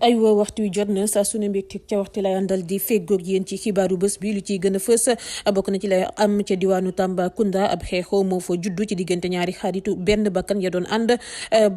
aywa waxtu wi jot na saa su ne mbégte ca waxtu lay àndal di feggoog yéen ci xibaaru bés bi lu ciy gën a fës bokk na ci lay am ca diwaanu Tambacounda ab xeexoo moo fa juddu ci diggante ñaari xaritu benn bakkan ya doon ànd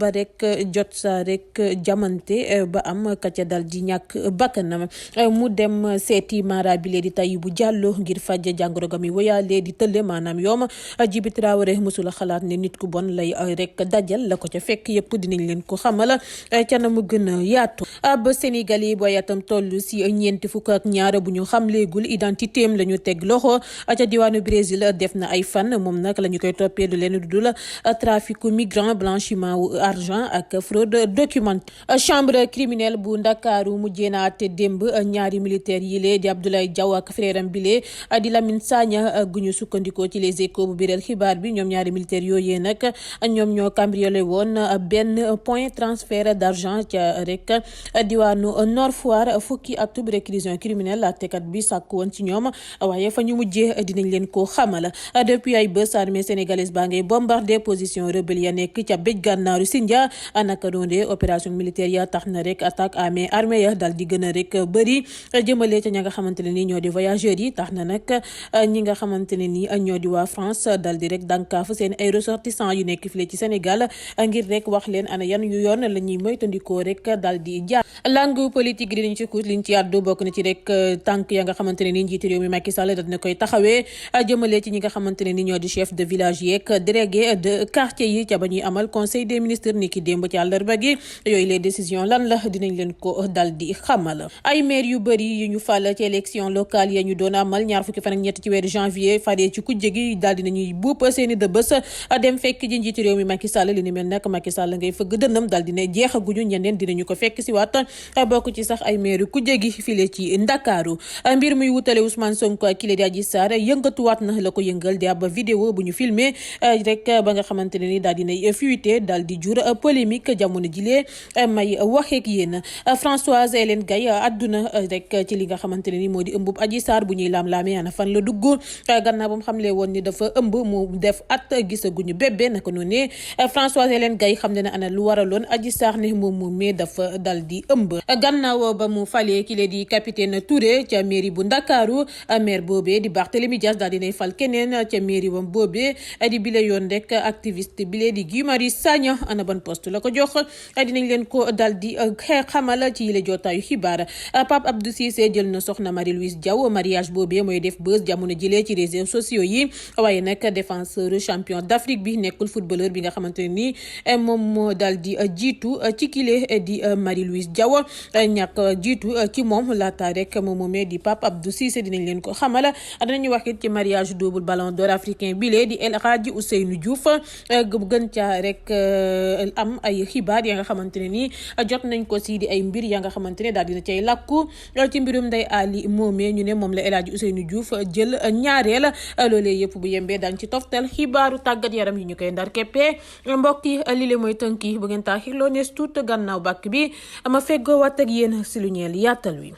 ba rek jot sa rek jamante ba am ka ca dal di ñàkk bakkanam mu dem seeti Mara bile di Tahibou Diallo ngir faj jàngoro ga mi woyaale di tëlle maanaam yoom Djiby Traoré mësula xalaat ne nit ku bon lay rek dajal la ko ca fekk yëpp dinañ leen ko xamal ca na mu gën a yaatu. ab Sénégal yi booy atam toll si ñeenti fukk ak ñaar bu ñu xamleegul identité am la ñu teg loxo ca diwaanu Brésil def na ay fan moom nag la ñu koy toppee du leen dudul trafic migrant blanchiment wu argent ak fraude documentaire. chambre criminelle bu Ndakaaru mujjee na àtte démb ñaari militaire yi lee di Abdoulaye Diaw ak frère am bile di Lamine Sagna gu ñu sukkandikoo ci les échos bu biral xibaar bi ñoom ñaari militaire yooyee nag ñoom ñoo cambriolé woon benn point transfert d'argent ca rek diwaanu Nord Foire fukki atub réclusion criminelle àttekat bi sàkk woon ci ñoom waaye fa ñu mujjee dinañ leen ko xamal. depuis ay bés armée sénégalaise baa ngay bombardé position rebelle ya nekk ca bëj gànnaaru Sindia naka doonde opération militaire ya tax na rek attaque à main armée ya dal di gën a rek bëri jëmale ca ña nga xamante ne ni ñoo di voyageurs yi tax na nag ñi nga xamante ne ni ñoo di waa France dal di rek dànkaafu seen ay ressortissants yu nekk file ci Sénégal ngir rek wax leen ana yan yu yoon la ñuy moytandikoo rek dal di jaar. langue politique gi dinañ ci kuut liñ ci àddu bokk na ci rek tànk ya nga xamante ne ni njiiti réew mi Macky Sall dina koy taxawee jëmale ci ñi nga xamante ne ni ñoo di chef de village yeeg délégué de quartier yi ca ba ñuy amal conseil des ministres ni ki démb ci àllarba gi yooyu les décisions lan la dinañ leen ko dal di xamal. ay maire yu bëri yu ñu fal ci élection locale ya ñu doon amal ñaar fukki fan ak ñett ci weeru janvier faree ci kujje gi daal dinañuy buup seeni dëbës dem fekk ji njiiti réew mi Macky Sall li ni mel nag Macky Sall ngay fëgg dënnam daal dina jeexaguñu ñeneen dinañu ko fekk si waat bokk ci sax ay maire ku jégi file ci Ndakaaru. mbir muy wutale Ousmane Sonko ak kile di Adji Sarr yëngatuwaat na la ko yëngal di ab vidéo bu ñu filmé rek ba nga xamante ne ni daal dinay fuité daal di jur polémique jamono jilee may waxeek yéen. Françoise Hélène Gaye adduna rek ci li nga xamante ne ni moo di ëmbub Adji Sarr bu ñuy laam-laamee ana fan la dugg gannaaw ba mu xamle woon ni dafa ëmb mu def at gisaguñu bébé naka noonu ne Françoise Hélène Gaye xam ne ne ana lu waraloon Adji Sarr ne moom moomee dafa dal di ëmb. gannaaw ba mu falee ki le di capitaine Touré ca mairie bu Ndakaaru maire boobee di Barthélémy Dias daal dinay fal keneen ca mairie wam boobee di bile yoon rek activiste bile di Guy Marius Sagna ana ban poste la ko jox dinañ leen ko dal di xamal ci yile jotaayu xibaar. Pape Abdou Cissé jël na soxna Marie-Louise Diaw mariage boobee mooy def buzz jamono jilee ci réseaux sociaux yi waaye nag défenseur champion d'Afrique bi nekkul footballeur bi nga xamante ne ni moom moo dal di jiitu ci kile di Marie-Louise Diaw ñàkk jiitu ci moom laata rek moom moomee di Pape Abdou Cissé dinañ leen ko xamal. danañu wax it ci mariage double ballon d'or africain bile di El Hadji Ousseynou Diouf gën ca rek am ay xibaar ya nga xamante ne ni jot nañ ko si di ay mbir ya nga xamante ne daal dina cay làkku ci mbirum Ndeye Ali moomee ñu ne moom la El Hadji Ousseynou Diouf jël ñaareel loolee yëpp bu yembee dañ ci toftal xibaaru tàggat yaram yi ñu koy ndar keppee mbokk yi lile mooy tënk yi bu ngeen taaxirloo nees tuut gannaaw bàkk bi ama feggoo wat ak yéen si lu ñeel yaatal wi.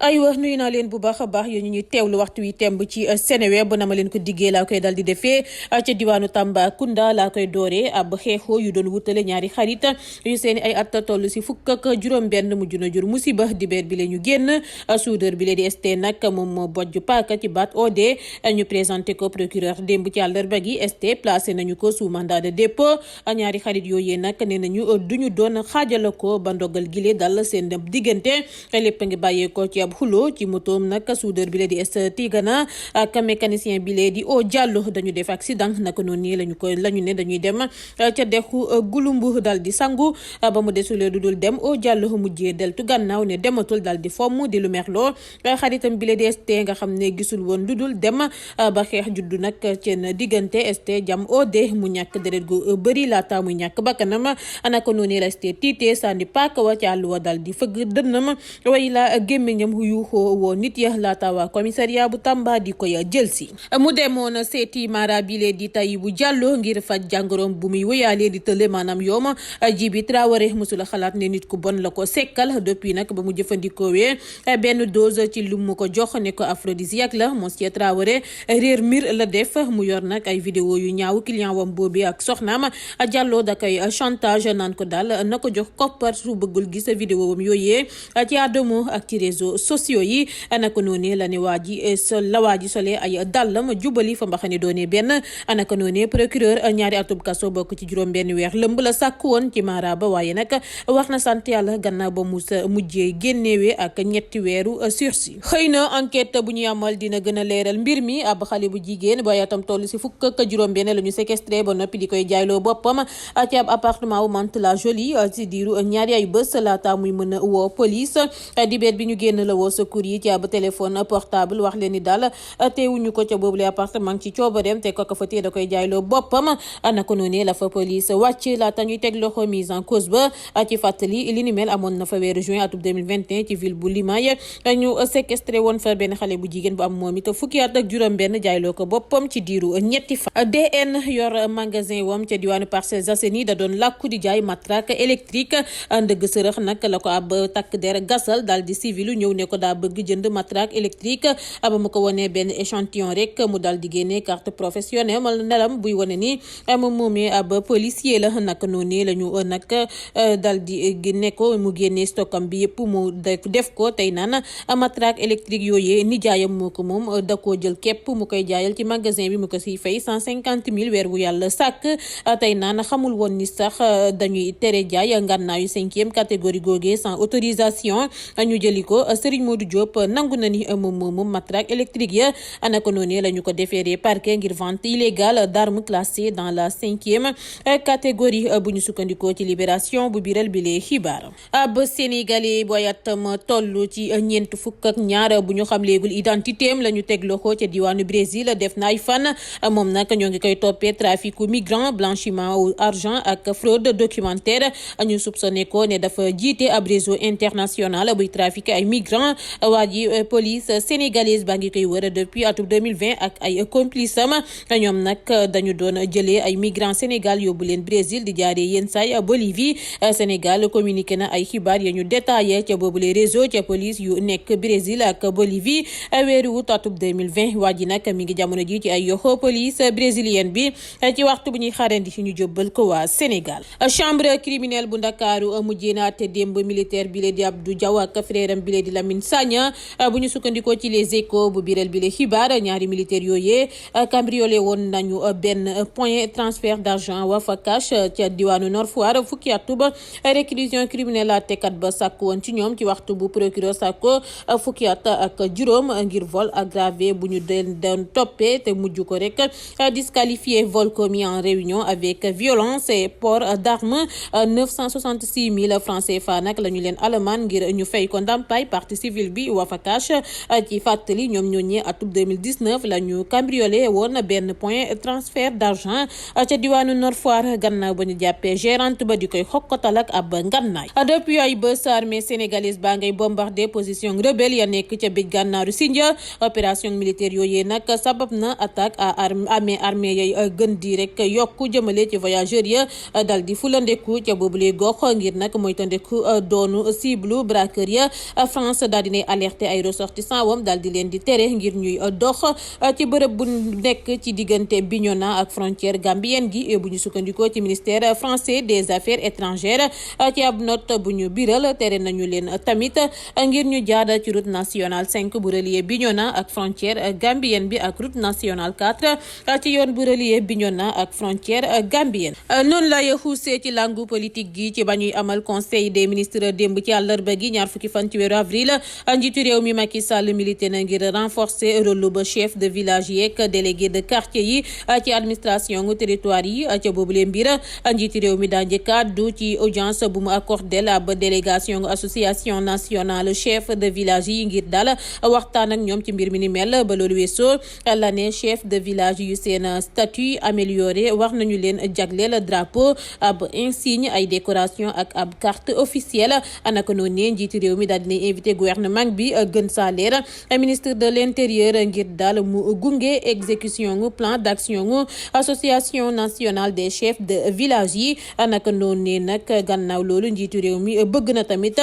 aywa nuyu naa leen bu baax a baax yéen ñu ñuy teewlu waxtu wi temb ci Seneweb na ma leen ko diggee laa koy dal di defee ca diwaanu Tambacounda laa koy dooree ab xeexoo yu doon wutale ñaari xarit yu seeni ay at toll si fukk ak juróom-benn mujj na jur musiba dibeer bi la ñu génn soudeur bi la di ST nag moom moo bojj paaka ci baat OD ñu présenté ko procureur démb ci àllarba gi ST placé nañu ko sous mandat de dépôt ñaari xarit yooyee nag nee nañu duñu doon xaajala ko ba ndogal gile dal seen diggante lépp ngi bàyyee ko ci xulo ci motoom nag soudeur bi lee di Tigana ak mécanicien bi lee di O Diallo dañu def accident naka noonu nii lañu ne dañuy dem ca dexu gulumbu dal di sangu ba mu desulee du dul dem O Diallo mujjee deltu gannaaw ne dematul dal di fomm di lu merloo xaritam bi lee di ST nga xam ne gisul woon lu dul dem ba xeex juddu nag seen diggante ST jam OD mu ñàkk deret gu bëri laata muy ñàkk bakkanam naka noonu la ST tiitee sànni paaka wa ca àll wa dal di fëgg dënnam way la gémmiñam yuuxoo woo nit ya laata waa commissariat bu Tamba di koy jëlsi. mu demoon seeti mara bile di Tahibou Diallo ngir faj jàngoroom bu muy wéyaale di tële maanaam yoom Djiby Traoré musula xalaat ne nit ku bon la ko sekkal depuis nag ba mu jëfandikoowee benn dose ci lu mu ko jox ne ko aphrodisiaque la monsieur Traoré réer mbir la def mu yor nag ay vidéo yu ñaaw client wam boobi ak soxnaam Diallo da koy chantage naan ko daal na ko jox koppar su bëggul gis vidéo wam yooyee ci Adamo ak ci réseaux sociaux yi naka noonu la ne waa ji solee ay dàllam jubali fa mbaxane doone benn naka noonu procureur ñaari atub kaso bokk ci juróom benn weer lëmb la sàkk woon ci Mara ba waaye nag wax na sant yàlla gannaaw ba mu sa mujjee génnewee ak ñetti weeru sursis. xëy na enquête bu ñu amal dina gën a leeral mbir mi ab xale bu jigéen ba yatam toll si fukk ak juróom benn la ñu séquestré ba noppi di koy jaayloo boppam ci ab appartement wu Mantes-la-Jolie ci diiru ñaari ay bés laata muy mën a woo police dibeet bi ñu génn la woo secours yi ci ab téléphone portable wax leen ni daal teewuñu ko ca boobule appartement ci coobareem te ko fa tee da koy jaayloo boppam naka noonu la fa police wàcc laata ñuy teg loxo mise en cause ba ci fàttali li ni mel amoon na fa weeru juin atum 2021 ci ville bu Limaye ñu séquestré woon fa benn xale bu jigéen bu am moom it fukki at ak juróom benn jaayloo ko boppam ci diiru ñetti fan. DN yor magasin wam ca diwaanu Parcelles Assainies da doon làkku di jaay matraque électrique ndëgg sërëx nag la ko ab takk der gasal daal di civilu ñëw ne ko daa bëgg jënd matraque électrique aba mu ko wonee benn échantillon rek mu daal di génne carte professionnelle mal nelam buy wane ni moom moomee ab policier la nag noonu la ñu nag daal di ne ko mu génne stockam bi yëpp mu def ko tey naan matraque électrique yooyee nijaayam moo ko moom da koo jël képp mu koy jaayal ci magasin bi mu ko siy fay 150 000 weer wu yàlla sàkk tey naan xamul woon ni sax dañuy tere jaay ngànnaayu 5e catégorie googee sans autorisation ñu jëli ko Serigne Modou Diop nangu na ni moom matraque électrique ya anaka noonu la ñu ko déféré parquet ngir vente illégale d'armes classées dans la 5e catégorie bu ñu sukkandikoo ci libération bu biral bi lee xibaar. ab sénégalais boyatam toll ci ñeent fukk ak ñaar bu ñu xam léegul identité am la ñu teg loxo ca diwaanu Brésil def na ay fan moom nag ñoo ngi koy toppee trafic migrant blanchiment au argent ak fraude documentaire ñu soupçonné ko ne dafa jiite ab réseau international buy trafiqué ay migrants waa ji police sénégalaise baa ngi koy wër depuis atum 2020 ak ay complice am ñoom nag dañu doon jëlee ay migrants Sénégal yóbbu leen Brésil di jaaree yenn saay Bolivie. Sénégal communiqué na ay xibaar ya ñu détaillé ca boobu les réseau ca police yu nekk Brésil ak Bolivie weeru août atum 2020 waa ji nag mi ngi jamono ji ci ay yoxo police brésilienne bi ci waxtu bu ñuy xaarandi ñu jóbbal ko waa Sénégal. chambre criminelle bu Ndakaaru mujjee na te démb militaire bile di Abdou Diaw ak frère am bile di Lamine Sagna bu ñu sukkandikoo ci les échos bu biral bile xibaar ñaari militaire yooyee cambriolé woon nañu benn point transfert d'argent Wafa Cash ca diwaanu Nord Foire fukki at ba réclusion criminelle àttekat ba sàkk woon ci ñoom ci waxtu bu procureur sàkko fukki at ak juróom ngir vol aggravé bu ñu doon toppee te mujj ko rek disqualifié vol commis en réunion avec violence et port d'armes 966 000 francs CFA nag la ñu leen alamaan ngir ñu fay ko ndàmpaay partie civile bi Wafa Cash ci fàttali ñoom ñooñee atub 2019 la ñu cambriolé woon benn point transfert d'argent ca diwaanu Nord Foire gannaaw ba ñu jàppee gérante ba di koy xokkotal ak ab ngannaay. depuis ay bés armée sénégalaise baa ngay bombardé position rebelle ya nekk ca bëj gànnaaru Sindia opération militaire yooyee nag sabab na attaque à armée yay gën di rek yokku jëmale ci voyageurs ya dal di fulandeku ca boobule gox ngir nag mooy tandeku doonu cible braqueur ya France daal dinay alerté ay ressortissants wam daal di leen di tere ngir ñuy dox ci bërëb bu nekk ci diggante Bignona ak frontière gambienne gi bu ñu sukkandikoo ci ministère français des affaires étrangères ci ab note bu ñu biral tere nañu leen tamit ngir ñu jaada ci route nationale 5 bu relier Bignona ak frontière gambienne bi ak route nationale 4 ci yoon bu relier Bignona ak frontière gambienne. noonu lay xuusee ci langue politique gi ci ba ñuy amal conseil des ministres démb ci àllarba gi ñaar fukki fan ci weeru avril njiitu réew mi Macky Sall milité na ngir renforcer rôle ba chef de village yeeg délégué de quartier yi ci administration territoire yi ca boobule mbir njiitu réew mi daa njëkk àddu ci audience bu mu accordé ab délégation association nationale chef de village yi ngir daal waxtaan ak ñoom ci mbir mi ni mel ba loolu weesoo la ne chef de village yu seen statut amélioré wax nañu leen jagleel drapeau ab insigne ay décoration ak ab carte officielle anaka noonu ne njiitu réew mi daal dina invité gouvernement bi gën saa leer ministre de l'intérieur ngir daal mu gunge exécution plan d'action association nationale des chefs de village yi naka noonu ne nag gannaaw loolu njiitu réew mi bëgg na tamit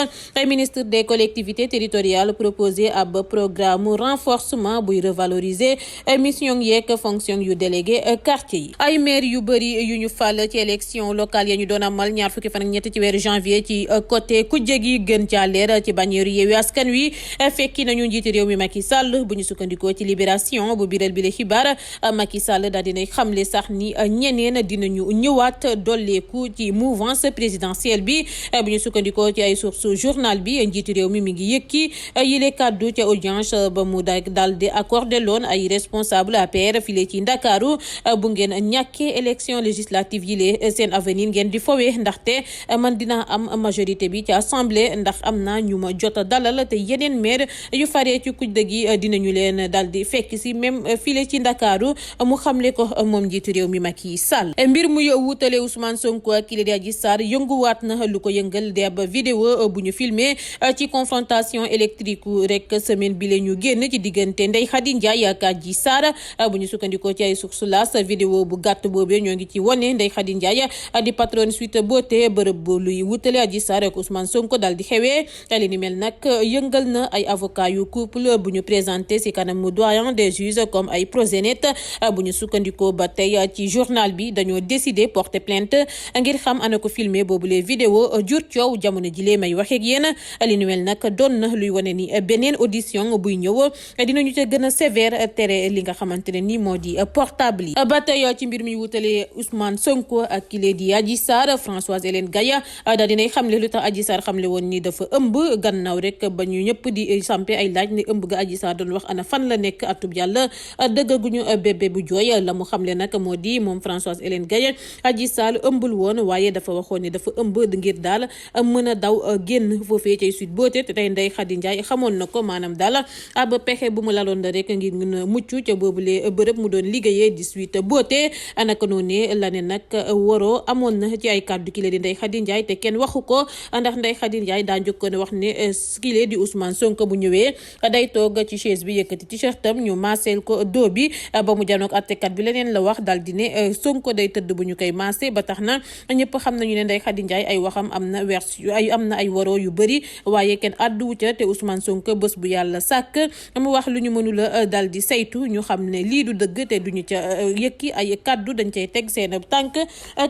ministre des collectivités territoriales proposé ab programme renforcement buy revaloriser mission yeeg fonction yu délégué quartier yi. ay maire yu bëri yu ñu fal ci élection locale ya ñu doon amal ñaar fukki fan ak ñett ci weeru janvier ci côté kujje gi gën caa leer ci bannière Yewwi Askan Wi fekki nañu njiitu réew mi Macky Sall bu ñu sukkandikoo ci libération bu biral bi la xibaar Macky Sall daal dinay xamle sax ni ñeneen dinañu ñëwaat dolleeku ci mouvance présidentielle bi bu ñu sukkandikoo ci ay sources journal bi njiitu réew mi ngi yëkki yile kàddu ca audience ba mu daal di accordé loon ay responsable APR file ci Ndakaaru bu ngeen ñàkkee élection législative yile seen avenir ngeen di fowee ndaxte man dina am majorité bi ci assemblée ndax am na ñu ma jot a dalal te yeneen maire yu faree ci kujje gi dinañu leen daal di fekk si même file ci Ndakaaru mu xamle ko moom njiitu réew mi Macky Sall. mbir muy wutale Ousmane Sonko ak kii di Adji Sarr yënguwaat na lu ko yëngal di ab vidéo bu ñu filmé ci confrontation électrique rek semaine bi la ñu génn ci diggante Ndeye Khady Ndiaye ak Adji Sarr bu ñu sukkandikoo ci ay sources las vidéo bu gàtt boobee ñoo ngi ci wone Ndeye Khady Ndiaye di patronne Sweet Beauté bërëb bu luy wutale Adji Sarr ak Ousmane Sonko daal di xewee li ni mel nag yëngal na ay avocat yu couple bu ñu présenté si kanamu doyen des juges comme ay prosénètes bu ñu sukkandikoo ba tey ci journal bi dañoo décidé porter plainte ngir xam ana ko filmé boobu les vidéo jur coow jamono ji lee may waxeeg yéen li ni mel nag doon na luy wane ni beneen audition buy ñëw dinañu ca gën a sévère tere li nga xamante ne ni moo di portable yi. ba tey ci mbir mi wutale Ousmane Sonko ak kile di Adji Sarr Françoise Hélène Gaye daal dinay xamle lu tax Adji Sarr xamle woon ni dafa ëmb gannaaw rek ba ñu ñëpp di sampe ay laaj ne ëmb ga Adji Sarr doon wax ana fan la nekk atub yàlla dëggaguñu bébé bu jooy la mu xamle nag moo di moom Françoise Hélène Gaye Adji Sarr ëmbul woon waaye dafa waxoon ni dafa ëmb ngir daal mën a daw génn foofee cay Sweet Beauté te tey Ndeye Khady Ndiaye xamoon na ko maanaam daal ab pexe bu mu laloon la rek ngir mën a mucc ca boobule bërëb mu doon liggéeyee di Sweet Beauté naka noonu la ne nag waroo amoon na ci ay kàddu kile di Ndeye Khady Ndiaye te kenn waxu ko ndax Ndeye Khady Ndiaye daa njëkkoon wax ne kile di Ousmane Sonko bu ñëwee day toog ci chaise bi yëkkati t-shirtam ñu maaseel ko doo bi ba mu janook attekat bi leneen la wax daal di ne Sonko day tëdd bu ñu koy maase ba tax na ñëpp xam nañu ne Ndeye Khady Ndiaye ay waxam am na version am na ay waroo yu bëri waaye kenn àdduwu ca te Ousmane Sonko bés bu yàlla sàkk mu wax lu ñu mënula daal di saytu ñu xam ne lii du dëgg te duñu ca yëkki ay kaddu dañ cay teg seen tànk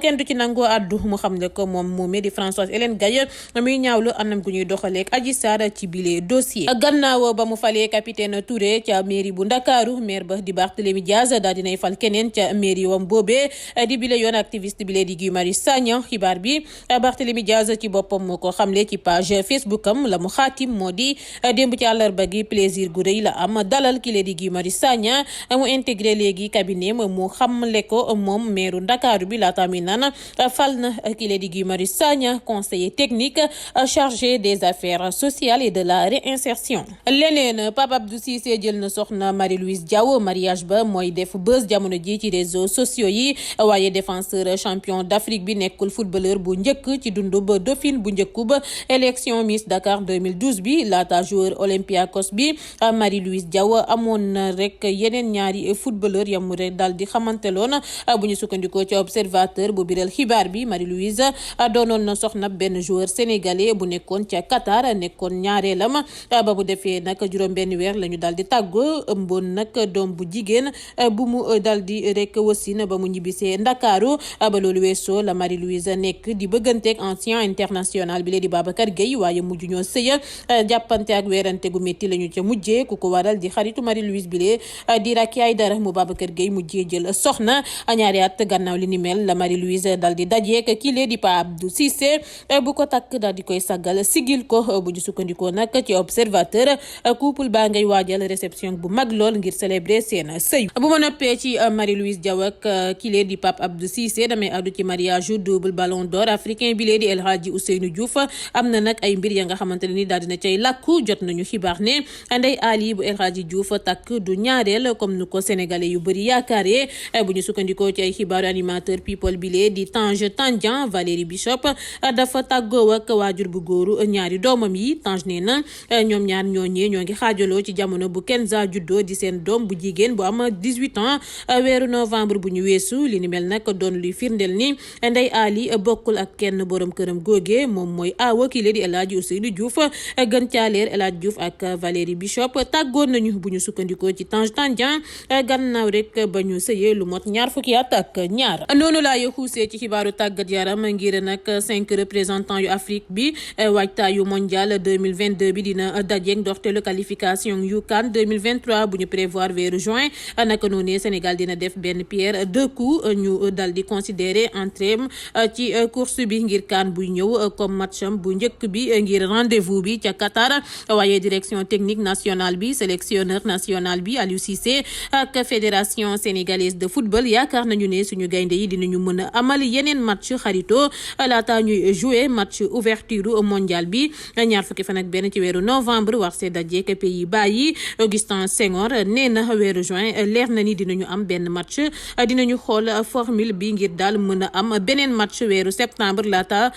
kenn du ci nangoo àddu mu xam ne ko moom moomee di Françoise Hélène Gaye muy ñaawlu anam gu ñuy doxaleeg Adji Sarr ci bile dossier. gannaaw ba mu falee capitaine Touré ca mairie bu Ndakaaru maire ba di Barthélémy Diaz daal dinay fal keneen ca mairie wam boobee di bile yoon activiste bile di Guy Marius Sagna xibaar bi Barthélémy Diaz ci boppam moo ko xamle ci page Facebook am la mu xaatim moo di démb ci àllarba gi plaisir gu rëy la am dalal ki lee di Guy Marius Sagna mu intégré léegi cabinet mu xamle ko moom maire Ndakaaru bi laata mi naan fal na ki lee di Guy Marius Sagna conseiller technique chargé des affaires sociales et de la réinsertion. leneen Pape Abdou Cissé jël na soxna Marie-Louise Diaw mariage ba mooy def buzz jamono ji ci réseaux sociaux yi waaye défenseur champion d'Afrique bi nekkul footballeur bu njëkk ci dundu ba Dauphine bu njëkku ba élection Miss Dakar 2012 bi laata joueur Olympiakos bi Marie-Louise Diaw amoon na rek yeneen ñaari footballeur yamu rek daal di xamanteloon bu ñu sukkandikoo ci observateur bu biral xibaar bi Marie-Louise doonoon na soxna benn joueur sénégalais bu nekkoon ca Qatar nekkoon ñaareelam ba bu defee nag juróom benn weer la ñu daal di tàggoo ëmboon nag doom bu jigéen bu mu daal di rek wasin ba mu ñibbisee Ndakaaru ba loolu weesoo la Marie-Louise nekk di bëgganteeg ancien international bi lee di Babacar Gueye waaye mujj ñoo sëya jàppante ak weerante gu métti la ñu ca mujjee ku ko waral di xaritu Marie-Louise bi lee di Racky Aïdara mu Babacar Gueye mujjee jël soxna ñaari at gannaaw li ni mel la Marie-Louise daal di dajeek kii lee di Pape Abdou Cissé bu ko takk daal di koy saggal sigil ko bu ñu sukkandikoo nag ci observateur couple baa ngay waajal réception bu mag lool ngir célébrer seen sëy bu ma noppee ci Marie-Louise Diaw ak kii lee di Pape Abdou Cissé damay addu ci mariage double ballon d'or africain bi lee di El Hadji Ousseynou Diouf am na nag ay mbir ya nga xamante ne ni daal dina cay làkku jot nañu xibaar ne Ndeye Ali bu El Hadji Diouf takk du ñaareel comme nu ko sénégalais yu bëri yaakaaree bu ñu sukkandikoo ci ay xibaaru animateur people bi lee di Tange Tandian Valérie Bishop dafa tàggoo ak waajur bu góoru ñaari doomam yi Tange nee benn ñoom ñaar ñooñee ñoo ngi xaajaloo ci jamono bu Kenza juddoo di seen doom bu jigéen bu am 18 ans weeru novembre bu ñu weesu li ni mel nag doon luy firndeel ni Ndeye Ali bokkul ak kenn borom këram googe moom mooy aawa kii la di El Hadj Ousseynou Diouf gën caaleer El Hadj Diouf ak Valérie Bishop tàggoon nañu bu ñu sukkandikoo ci Tange Tandian gannaaw rek ba ñu sëyee lu mot ñaar fukki at ak ñaar. noonu laa yo xuusee ci xibaaru tàggat yaram ngir nag 5 représentants yu Afrique bi waajtaayu mondial 2022 bi dina dajeek ndorteelu qualification yu CAN 2023 bu ñu prévoir weeru juin naka noonu Sénégal dina def benn pierre deux coups ñu dal di considérer entrée ci course bi ngir CAN buy ñëw comme matcham bu njëkk bi ngir rendez-vous bi ca Qatar waaye direction technique nationale bi sélectionneur national bi Aliou Cissé ak fédération sénégalaise de football yaakaar nañu ne suñu gaynde yi dinañu mën a amal yeneen match xarito laata ñuy jouer match ouverture mondial bi ñaar fukki fan ak benn ci weeru novembre war see dajeek Pays-Bas yi Augustin Senghor nee na weeru juin leer na ni dinañu am benn match dinañu xool formule bi ngir daal mën a am beneen match weeru septembre laata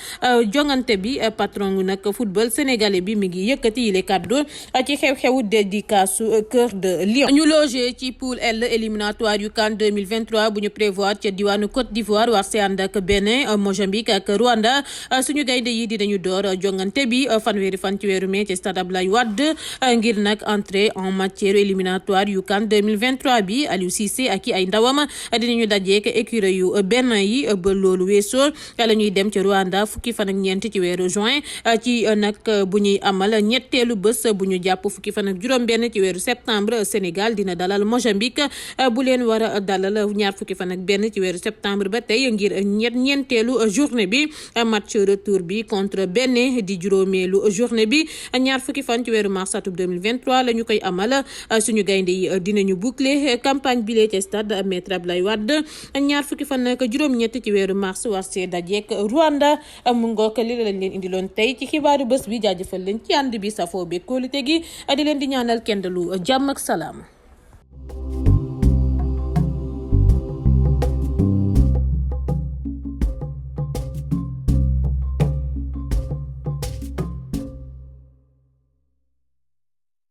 jongante bi patron nag football sénégalais bi mi ngi yëkkati yile kàddu ci xew-xewu dédicace Cœur de Lion. ñu logé ci poule L éliminatoire yu CAN 2023 bu ñu prévoir ca diwaanu Côte d'Ivoire war see ànd ak Bénin Mozambique ak Rwanda suñu gaynde yi dinañu door jongante bi fanweeri fan ci weeru mai ci stade Abdoulaye Wade ngir nag entrée en matière éliminatoire yu CAN 2023 bi Aliou Cissé ak ay ndawam dinañu dajeek écurie yu Bénin yi ba loolu weesoo la ñuy dem ci Rwanda fukki fan ak ñeent ci weeru juin ci nag bu ñuy amal ñetteelu bés bu ñu jàpp fukki fan ak juróom-benn ci weeru septembre Sénégal dina dalal Mozambique bu leen war a dalal ñaar fukki fan ak benn ci weeru septembre ba tey ngir ñeenteelu journée bi match retour bi contre Bénin di juróomeelu journée bi ñaar fukki fan ci weeru mars atum 2023 la ñu koy amal suñu gaynde yi dinañu boucler campagne bi ci stade Maître Abdoulaye Wade ñaar fukki fan ak juróom-ñett ci weeru mars war see dajeek Rwanda mu ngoog li lañ leen indiloon tey ci xibaaru bés bi jaajëfal leen ci ànd bi safoo be kóolute gi di leen di ñaanal kenn lu jàmm ak salaam.